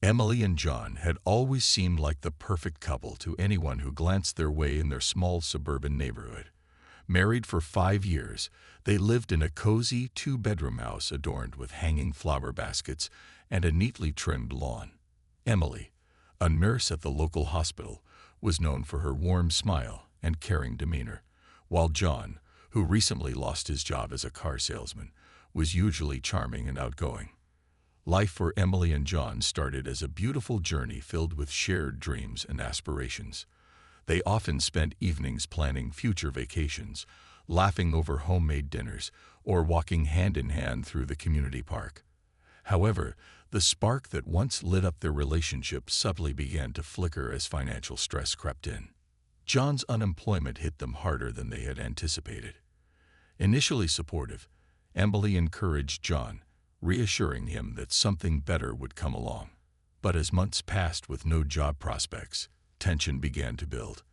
Emily and John had always seemed like the perfect couple to anyone who glanced their way in their small suburban neighborhood. Married for 5 years, they lived in a cozy two-bedroom house adorned with hanging flower baskets and a neatly trimmed lawn. Emily, a nurse at the local hospital, was known for her warm smile and caring demeanor, while John, who recently lost his job as a car salesman, was usually charming and outgoing. Life for Emily and John started as a beautiful journey filled with shared dreams and aspirations. They often spent evenings planning future vacations, laughing over homemade dinners, or walking hand in hand through the community park. However, the spark that once lit up their relationship subtly began to flicker as financial stress crept in. John's unemployment hit them harder than they had anticipated. Initially supportive, Emily encouraged John, reassuring him that something better would come along. But as months passed with no job prospects, tension began to build.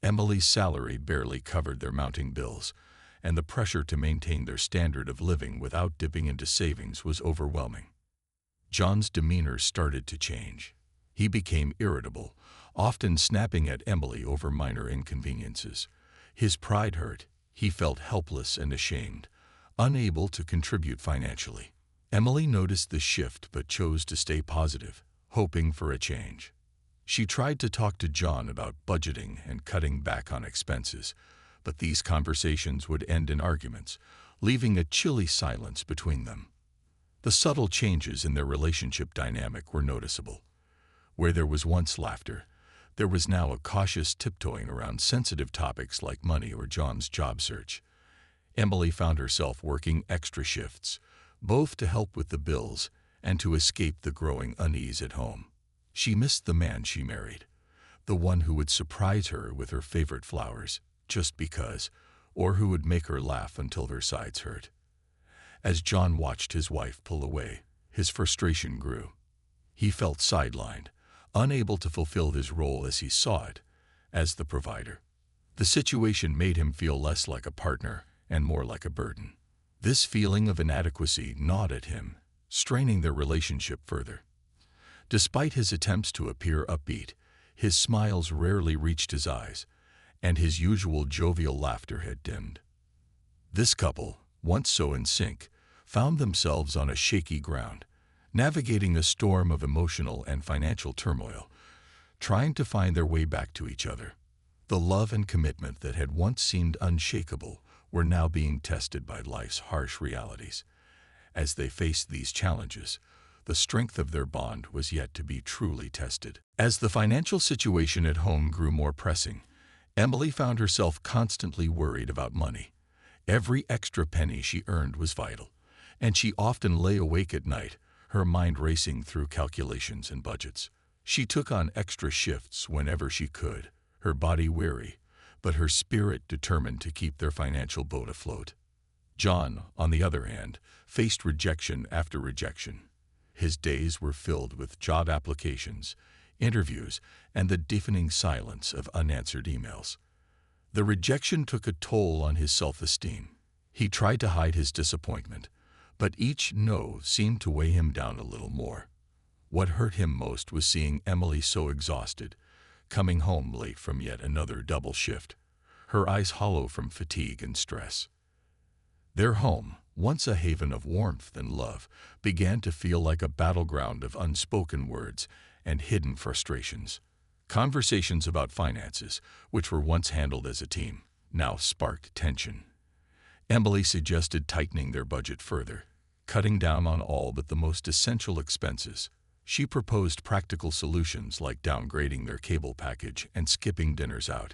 Emily's salary barely covered their mounting bills, and the pressure to maintain their standard of living without dipping into savings was overwhelming. John's demeanor started to change. He became irritable, often snapping at Emily over minor inconveniences. His pride hurt. He felt helpless and ashamed, unable to contribute financially. Emily noticed the shift but chose to stay positive, hoping for a change. She tried to talk to John about budgeting and cutting back on expenses, but these conversations would end in arguments, leaving a chilly silence between them. The subtle changes in their relationship dynamic were noticeable. Where there was once laughter, there was now a cautious tiptoeing around sensitive topics like money or John's job search. Emily found herself working extra shifts, both to help with the bills and to escape the growing unease at home. She missed the man she married, the one who would surprise her with her favorite flowers, just because, or who would make her laugh until her sides hurt. As John watched his wife pull away, his frustration grew. He felt sidelined, unable to fulfill his role as he saw it, as the provider. The situation made him feel less like a partner and more like a burden. This feeling of inadequacy gnawed at him, straining their relationship further. Despite his attempts to appear upbeat, his smiles rarely reached his eyes, and his usual jovial laughter had dimmed. This couple, once so in sync, found themselves on a shaky ground, navigating a storm of emotional and financial turmoil, trying to find their way back to each other. The love and commitment that had once seemed unshakable were now being tested by life's harsh realities. As they faced these challenges, the strength of their bond was yet to be truly tested. As the financial situation at home grew more pressing, Emily found herself constantly worried about money. Every extra penny she earned was vital, and she often lay awake at night, her mind racing through calculations and budgets. She took on extra shifts whenever she could, her body weary, but her spirit determined to keep their financial boat afloat. John, on the other hand, faced rejection after rejection. His days were filled with job applications, interviews, and the deafening silence of unanswered emails. The rejection took a toll on his self-esteem. He tried to hide his disappointment, but each no seemed to weigh him down a little more. What hurt him most was seeing Emily so exhausted, coming home late from yet another double shift, her eyes hollow from fatigue and stress. Their home, once a haven of warmth and love, began to feel like a battleground of unspoken words and hidden frustrations. Conversations about finances, which were once handled as a team, now sparked tension. Emily suggested tightening their budget further, cutting down on all but the most essential expenses. She proposed practical solutions like downgrading their cable package and skipping dinners out.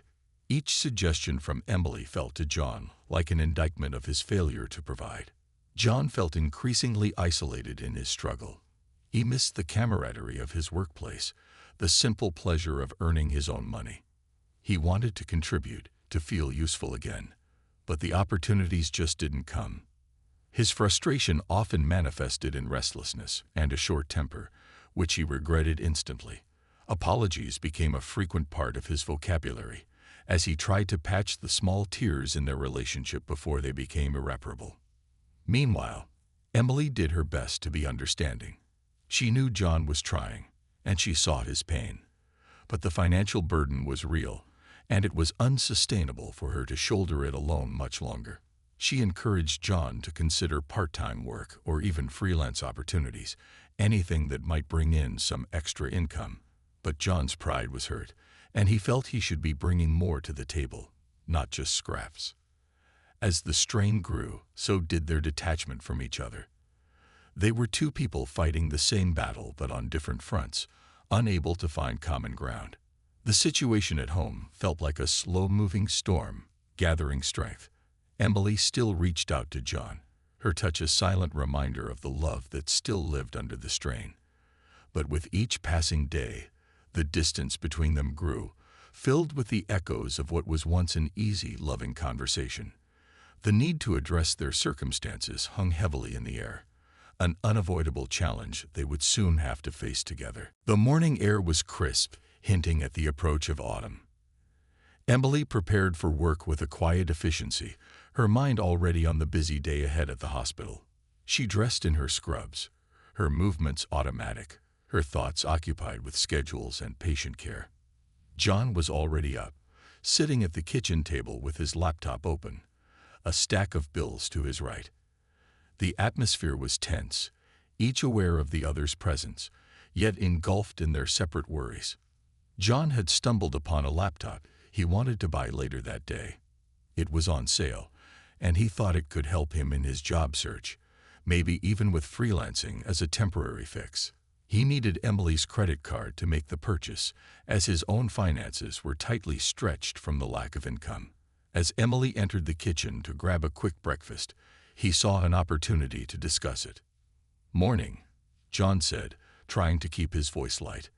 Each suggestion from Emily felt to John like an indictment of his failure to provide. John felt increasingly isolated in his struggle. He missed the camaraderie of his workplace, the simple pleasure of earning his own money. He wanted to contribute, to feel useful again, but the opportunities just didn't come. His frustration often manifested in restlessness and a short temper, which he regretted instantly. Apologies became a frequent part of his vocabulary, as he tried to patch the small tears in their relationship before they became irreparable. Meanwhile, Emily did her best to be understanding. She knew John was trying, and she sought his pain. But the financial burden was real, and it was unsustainable for her to shoulder it alone much longer. She encouraged John to consider part-time work or even freelance opportunities, anything that might bring in some extra income. But John's pride was hurt, and he felt he should be bringing more to the table, not just scraps. As the strain grew, so did their detachment from each other. They were two people fighting the same battle but on different fronts, unable to find common ground. The situation at home felt like a slow-moving storm, gathering strength. Emily still reached out to John, her touch a silent reminder of the love that still lived under the strain. But with each passing day, the distance between them grew, filled with the echoes of what was once an easy, loving conversation. The need to address their circumstances hung heavily in the air, an unavoidable challenge they would soon have to face together. The morning air was crisp, hinting at the approach of autumn. Emily prepared for work with a quiet efficiency, her mind already on the busy day ahead at the hospital. She dressed in her scrubs, her movements automatic, her thoughts occupied with schedules and patient care. John was already up, sitting at the kitchen table with his laptop open, a stack of bills to his right. The atmosphere was tense, each aware of the other's presence, yet engulfed in their separate worries. John had stumbled upon a laptop he wanted to buy later that day. It was on sale, and he thought it could help him in his job search, maybe even with freelancing as a temporary fix. He needed Emily's credit card to make the purchase, as his own finances were tightly stretched from the lack of income. As Emily entered the kitchen to grab a quick breakfast, he saw an opportunity to discuss it. "Morning," John said, trying to keep his voice light.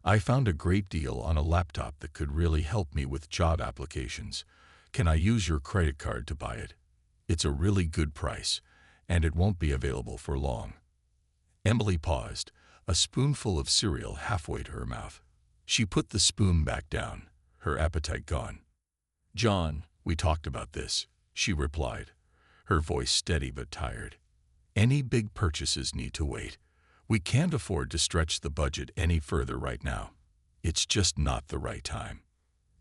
"I found a great deal on a laptop that could really help me with job applications. Can I use your credit card to buy it? It's a really good price, and it won't be available for long." Emily paused, a spoonful of cereal halfway to her mouth. She put the spoon back down, her appetite gone. "John, we talked about this," she replied, her voice steady but tired. "Any big purchases need to wait. We can't afford to stretch the budget any further right now. It's just not the right time."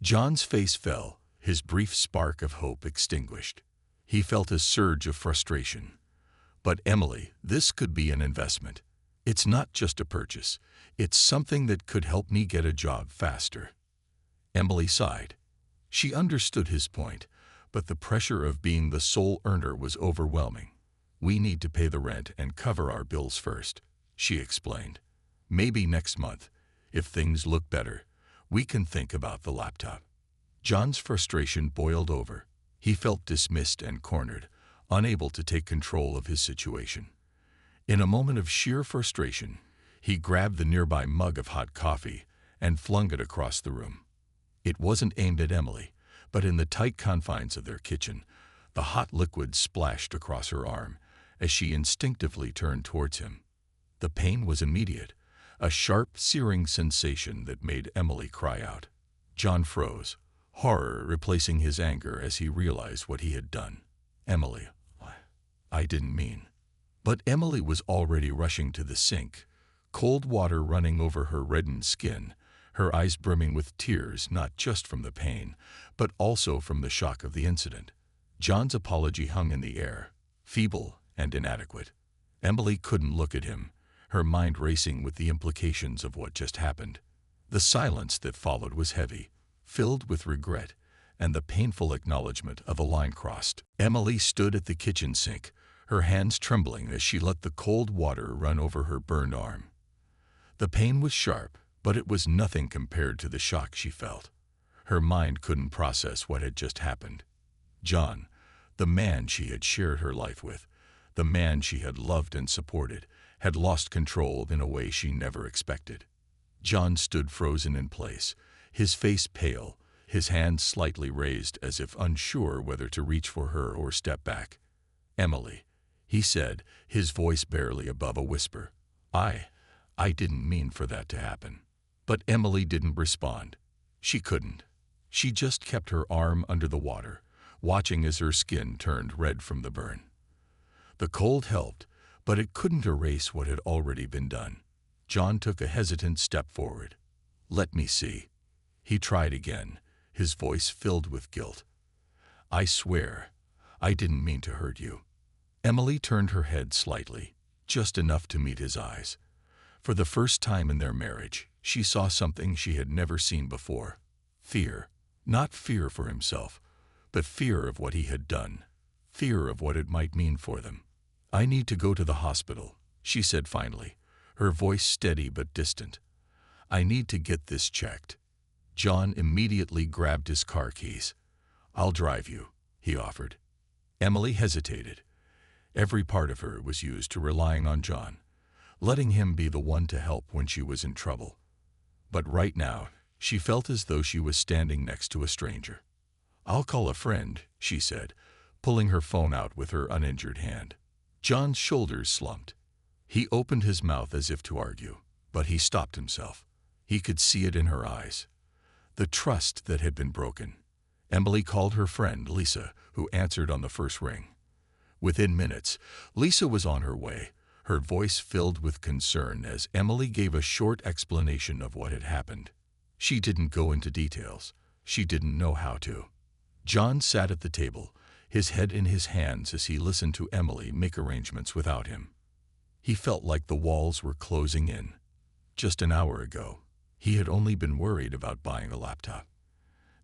John's face fell, his brief spark of hope extinguished. He felt a surge of frustration. "But Emily, this could be an investment. It's not just a purchase. It's something that could help me get a job faster." Emily sighed. She understood his point, but the pressure of being the sole earner was overwhelming. "We need to pay the rent and cover our bills first," she explained. "Maybe next month, if things look better, we can think about the laptop." John's frustration boiled over. He felt dismissed and cornered, unable to take control of his situation. In a moment of sheer frustration, he grabbed the nearby mug of hot coffee and flung it across the room. It wasn't aimed at Emily, but in the tight confines of their kitchen, the hot liquid splashed across her arm as she instinctively turned towards him. The pain was immediate, a sharp, searing sensation that made Emily cry out. John froze, horror replacing his anger as he realized what he had done. "Emily, I didn't mean." But Emily was already rushing to the sink, cold water running over her reddened skin, her eyes brimming with tears not just from the pain, but also from the shock of the incident. John's apology hung in the air, feeble and inadequate. Emily couldn't look at him, her mind racing with the implications of what just happened. The silence that followed was heavy, filled with regret and the painful acknowledgement of a line crossed. Emily stood at the kitchen sink, her hands trembling as she let the cold water run over her burned arm. The pain was sharp, but it was nothing compared to the shock she felt. Her mind couldn't process what had just happened. John, the man she had shared her life with, the man she had loved and supported, had lost control in a way she never expected. John stood frozen in place, his face pale, his hands slightly raised as if unsure whether to reach for her or step back. "Emily," he said, his voice barely above a whisper. I didn't mean for that to happen." But Emily didn't respond. She couldn't. She just kept her arm under the water, watching as her skin turned red from the burn. The cold helped, but it couldn't erase what had already been done. John took a hesitant step forward. "Let me see." He tried again, his voice filled with guilt. "I swear, I didn't mean to hurt you." Emily turned her head slightly, just enough to meet his eyes. For the first time in their marriage, she saw something she had never seen before. Fear. Not fear for himself, but fear of what he had done. Fear of what it might mean for them. "I need to go to the hospital," she said finally, her voice steady but distant. "I need to get this checked." John immediately grabbed his car keys. "I'll drive you," he offered. Emily hesitated. Every part of her was used to relying on John, letting him be the one to help when she was in trouble. But right now, she felt as though she was standing next to a stranger. "I'll call a friend," she said, pulling her phone out with her uninjured hand. John's shoulders slumped. He opened his mouth as if to argue, but he stopped himself. He could see it in her eyes. The trust that had been broken. Emily called her friend, Lisa, who answered on the first ring. Within minutes, Lisa was on her way, her voice filled with concern as Emily gave a short explanation of what had happened. She didn't go into details. She didn't know how to. John sat at the table, his head in his hands as he listened to Emily make arrangements without him. He felt like the walls were closing in. Just an hour ago, he had only been worried about buying a laptop.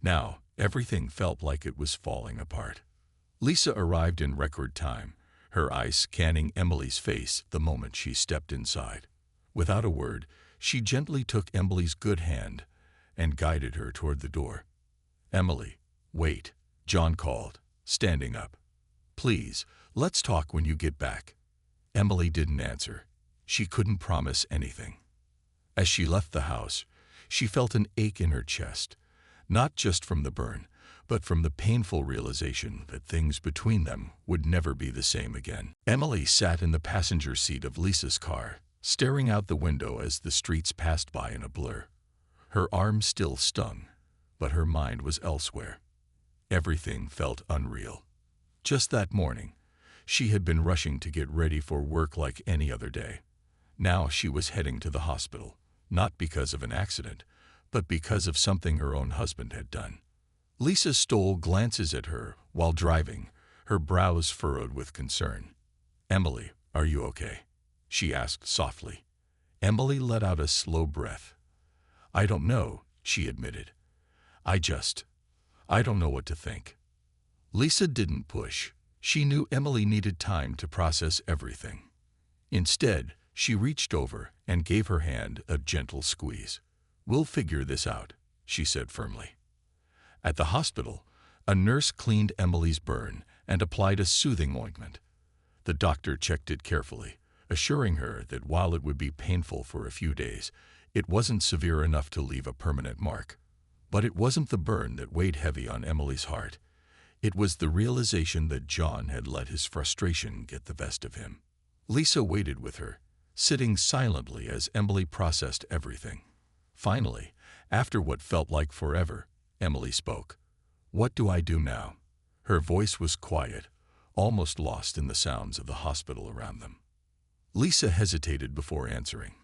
Now, everything felt like it was falling apart. Lisa arrived in record time, her eyes scanning Emily's face the moment she stepped inside. Without a word, she gently took Emily's good hand and guided her toward the door. "Emily, wait," John called, standing up. "Please, let's talk when you get back." Emily didn't answer. She couldn't promise anything. As she left the house, she felt an ache in her chest, not just from the burn, but from the painful realization that things between them would never be the same again. Emily sat in the passenger seat of Lisa's car, staring out the window as the streets passed by in a blur. Her arm still stung, but her mind was elsewhere. Everything felt unreal. Just that morning, she had been rushing to get ready for work like any other day. Now she was heading to the hospital, not because of an accident, but because of something her own husband had done. Lisa stole glances at her while driving, her brows furrowed with concern. "Emily, are you okay?" she asked softly. Emily let out a slow breath. "I don't know," she admitted. I don't know what to think." Lisa didn't push. She knew Emily needed time to process everything. Instead, she reached over and gave her hand a gentle squeeze. "We'll figure this out," she said firmly. At the hospital, a nurse cleaned Emily's burn and applied a soothing ointment. The doctor checked it carefully, assuring her that while it would be painful for a few days, it wasn't severe enough to leave a permanent mark. But it wasn't the burn that weighed heavy on Emily's heart. It was the realization that John had let his frustration get the best of him. Lisa waited with her, sitting silently as Emily processed everything. Finally, after what felt like forever, Emily spoke. "What do I do now?" Her voice was quiet, almost lost in the sounds of the hospital around them. Lisa hesitated before answering.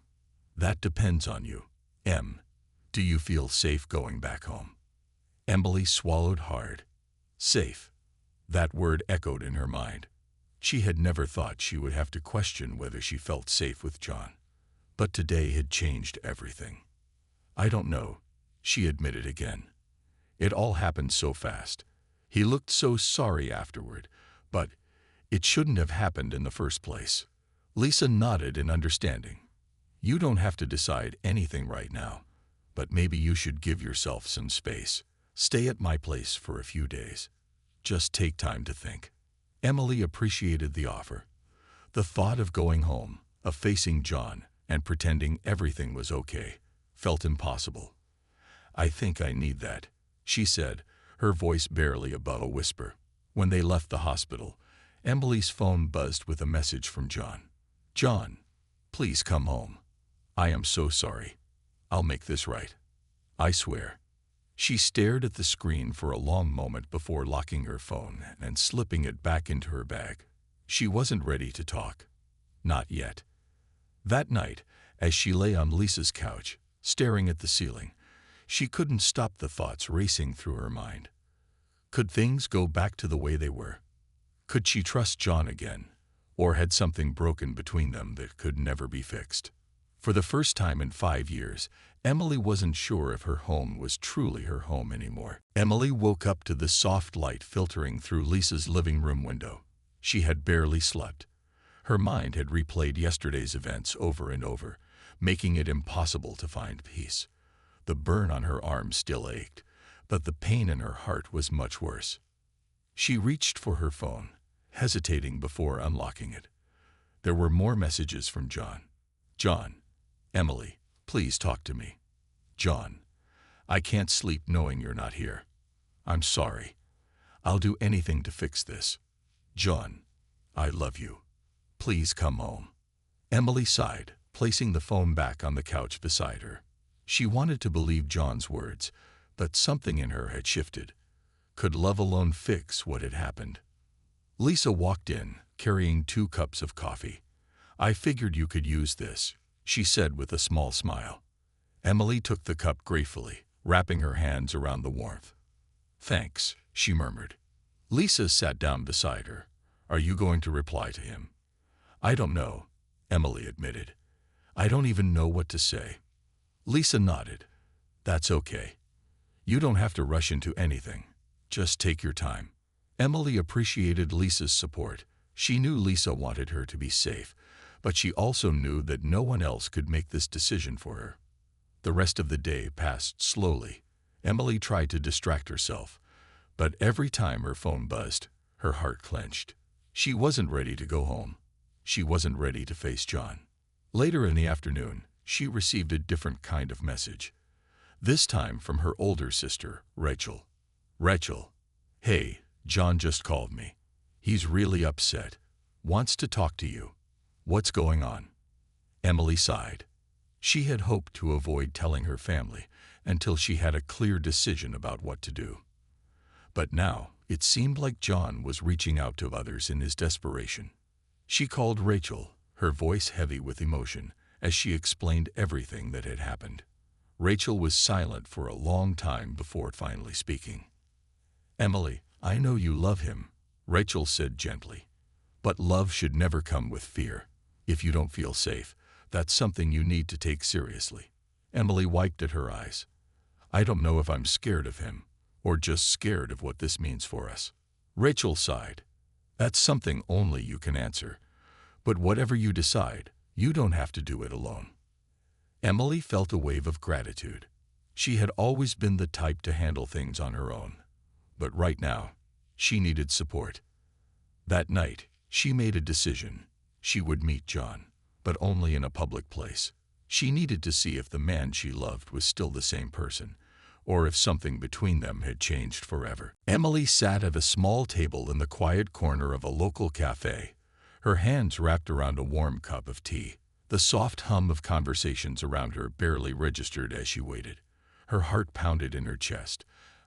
"That depends on you, Em. Do you feel safe going back home?" Emily swallowed hard. Safe. That word echoed in her mind. She had never thought she would have to question whether she felt safe with John. But today had changed everything. "I don't know," she admitted again. "It all happened so fast. He looked so sorry afterward, but it shouldn't have happened in the first place." Lisa nodded in understanding. "You don't have to decide anything right now, but maybe you should give yourself some space. Stay at my place for a few days. Just take time to think." Emily appreciated the offer. The thought of going home, of facing John, and pretending everything was okay, felt impossible. "I think I need that," she said, her voice barely above a whisper. When they left the hospital, Emily's phone buzzed with a message from John. "John, please come home. I am so sorry. I'll make this right. I swear." She stared at the screen for a long moment before locking her phone and slipping it back into her bag. She wasn't ready to talk. Not yet. That night, As she lay on Lisa's couch, staring at the ceiling, she couldn't stop the thoughts racing through her mind. Could things go back to the way they were? Could she trust John again? Or had something broken between them that could never be fixed? For the first time in 5 years, Emily wasn't sure if her home was truly her home anymore. Emily woke up to the soft light filtering through Lisa's living room window. She had barely slept. Her mind had replayed yesterday's events over and over, making it impossible to find peace. The burn on her arm still ached, but the pain in her heart was much worse. She reached for her phone, hesitating before unlocking it. There were more messages from John. John, Emily, please talk to me. John, I can't sleep knowing you're not here. I'm sorry. I'll do anything to fix this. John, I love you. Please come home. Emily sighed, placing the phone back on the couch beside her. She wanted to believe John's words, but something in her had shifted. Could love alone fix what had happened? Lisa walked in, carrying 2 cups of coffee. I figured you could use this, she said with a small smile. Emily took the cup gratefully, wrapping her hands around the warmth. Thanks, she murmured. Lisa sat down beside her. Are you going to reply to him? I don't know, Emily admitted. I don't even know what to say. Lisa nodded. That's okay. You don't have to rush into anything. Just take your time. Emily appreciated Lisa's support. She knew Lisa wanted her to be safe, but she also knew that no one else could make this decision for her. The rest of the day passed slowly. Emily tried to distract herself, but every time her phone buzzed, her heart clenched. She wasn't ready to go home. She wasn't ready to face John. Later in the afternoon, she received a different kind of message. This time from her older sister, Rachel. Rachel, hey, John just called me. He's really upset. Wants to talk to you. What's going on? Emily sighed. She had hoped to avoid telling her family until she had a clear decision about what to do. But now, it seemed like John was reaching out to others in his desperation. She called Rachel, her voice heavy with emotion, as she explained everything that had happened. Rachel was silent for a long time before finally speaking. Emily, I know you love him, Rachel said gently. But love should never come with fear. If you don't feel safe, that's something you need to take seriously. Emily wiped at her eyes. I don't know if I'm scared of him, or just scared of what this means for us. Rachel sighed. That's something only you can answer. But whatever you decide, you don't have to do it alone. Emily felt a wave of gratitude. She had always been the type to handle things on her own. But right now, she needed support. That night, she made a decision. She would meet John, but only in a public place. She needed to see if the man she loved was still the same person, or if something between them had changed forever. Emily sat at a small table in the quiet corner of a local cafe, her hands wrapped around a warm cup of tea. The soft hum of conversations around her barely registered as she waited. Her heart pounded in her chest,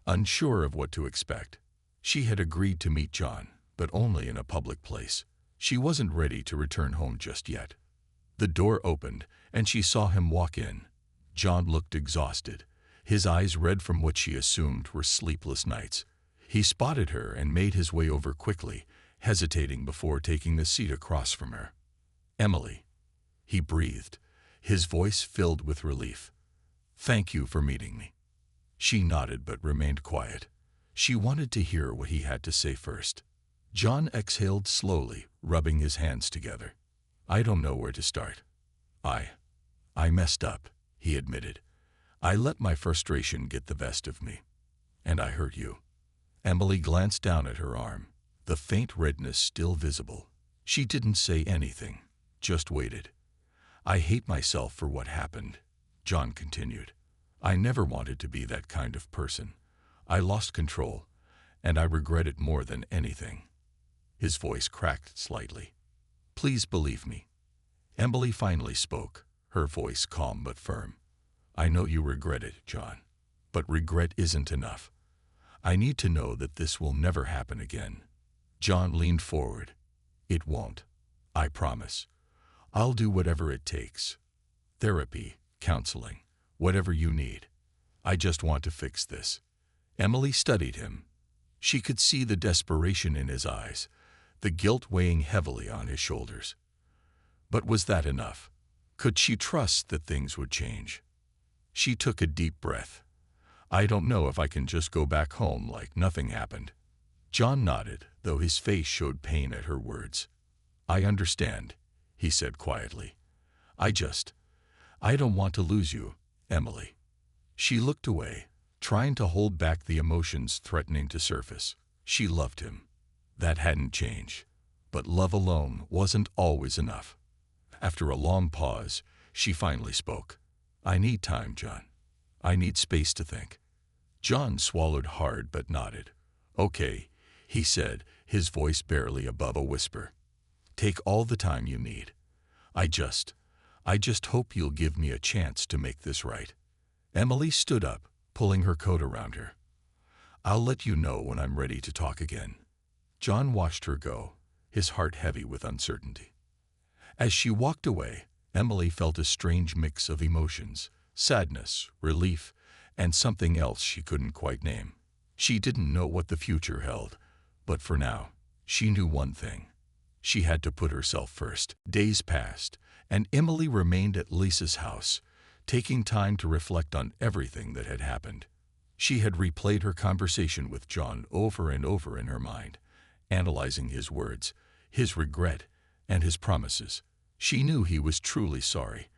unsure of what to expect. She had agreed to meet John, but only in a public place. She wasn't ready to return home just yet. The door opened, and she saw him walk in. John looked exhausted, his eyes red from what she assumed were sleepless nights. He spotted her and made his way over quickly, hesitating before taking the seat across from her. Emily, he breathed, his voice filled with relief. Thank you for meeting me. She nodded but remained quiet. She wanted to hear what he had to say first. John exhaled slowly, rubbing his hands together. I don't know where to start. I messed up, he admitted. I let my frustration get the best of me. And I hurt you. Emily glanced down at her arm, the faint redness still visible. She didn't say anything, just waited. I hate myself for what happened, John continued. I never wanted to be that kind of person. I lost control, and I regret it more than anything. His voice cracked slightly. Please believe me. Emily finally spoke, her voice calm but firm. I know you regret it, John, but regret isn't enough. I need to know that this will never happen again. John leaned forward. It won't. I promise. I'll do whatever it takes. Therapy, counseling, whatever you need. I just want to fix this. Emily studied him. She could see the desperation in his eyes, the guilt weighing heavily on his shoulders. But was that enough? Could she trust that things would change? She took a deep breath. I don't know if I can just go back home like nothing happened. John nodded, though his face showed pain at her words. I understand, he said quietly. I don't want to lose you, Emily. She looked away, trying to hold back the emotions threatening to surface. She loved him. That hadn't changed. But love alone wasn't always enough. After a long pause, she finally spoke. I need time, John. I need space to think. John swallowed hard but nodded. Okay, he said, his voice barely above a whisper. Take all the time you need. I just hope you'll give me a chance to make this right. Emily stood up, pulling her coat around her. I'll let you know when I'm ready to talk again. John watched her go, his heart heavy with uncertainty. As she walked away, Emily felt a strange mix of emotions, sadness, relief, and something else she couldn't quite name. She didn't know what the future held, but for now, she knew one thing. She had to put herself first. Days passed, and Emily remained at Lisa's house, taking time to reflect on everything that had happened. She had replayed her conversation with John over and over in her mind, analyzing his words, his regret, and his promises. She knew he was truly sorry,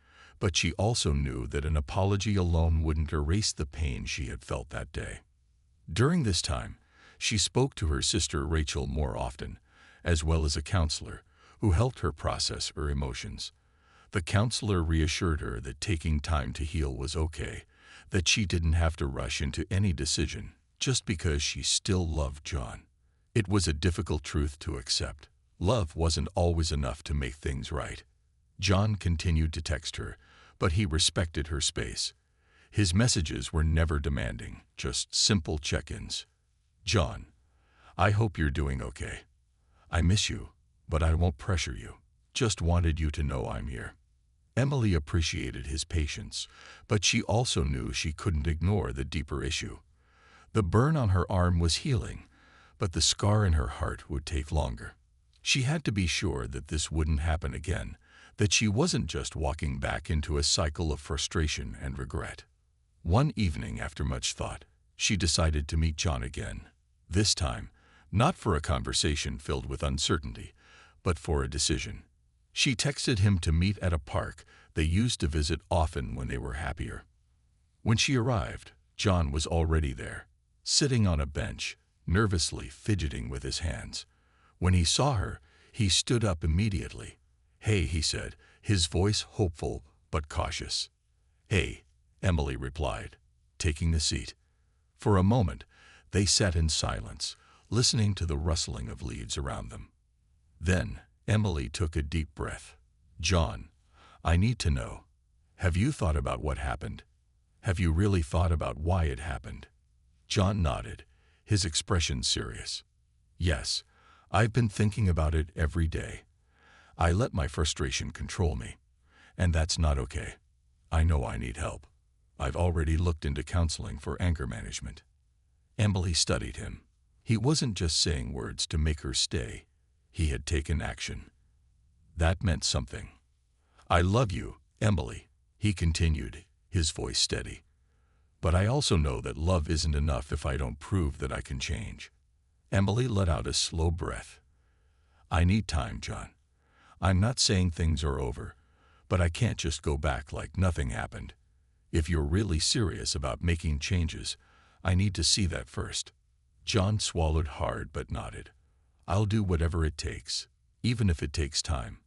but she also knew that an apology alone wouldn't erase the pain she had felt that day. During this time, she spoke to her sister Rachel more often, as well as a counselor, who helped her process her emotions. The counselor reassured her that taking time to heal was okay, that she didn't have to rush into any decision just because she still loved John. It was a difficult truth to accept. Love wasn't always enough to make things right. John continued to text her, but he respected her space. His messages were never demanding, just simple check-ins. John, I hope you're doing okay. I miss you, but I won't pressure you. Just wanted you to know I'm here. Emily appreciated his patience, but she also knew she couldn't ignore the deeper issue. The burn on her arm was healing, but the scar in her heart would take longer. She had to be sure that this wouldn't happen again, that she wasn't just walking back into a cycle of frustration and regret. One evening, after much thought, she decided to meet John again. This time, not for a conversation filled with uncertainty, but for a decision. She texted him to meet at a park they used to visit often when they were happier. When she arrived, John was already there, sitting on a bench, nervously fidgeting with his hands. When he saw her, he stood up immediately. Hey, he said, his voice hopeful but cautious. Hey, Emily replied, taking the seat. For a moment, they sat in silence, listening to the rustling of leaves around them. Then, Emily took a deep breath. John, I need to know. Have you thought about what happened? Have you really thought about why it happened? John nodded, his expression serious. Yes, I've been thinking about it every day. I let my frustration control me, and that's not okay. I know I need help. I've already looked into counseling for anger management. Emily studied him. He wasn't just saying words to make her stay. He had taken action. That meant something. I love you, Emily, he continued, his voice steady. But I also know that love isn't enough if I don't prove that I can change. Emily let out a slow breath. I need time, John. I'm not saying things are over, but I can't just go back like nothing happened. If you're really serious about making changes, I need to see that first. John swallowed hard but nodded. I'll do whatever it takes, even if it takes time.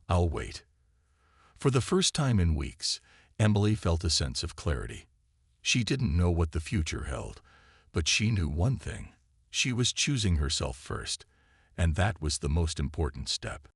I'll wait. For the first time in weeks, Emily felt a sense of clarity. She didn't know what the future held, but she knew one thing. She was choosing herself first, and that was the most important step.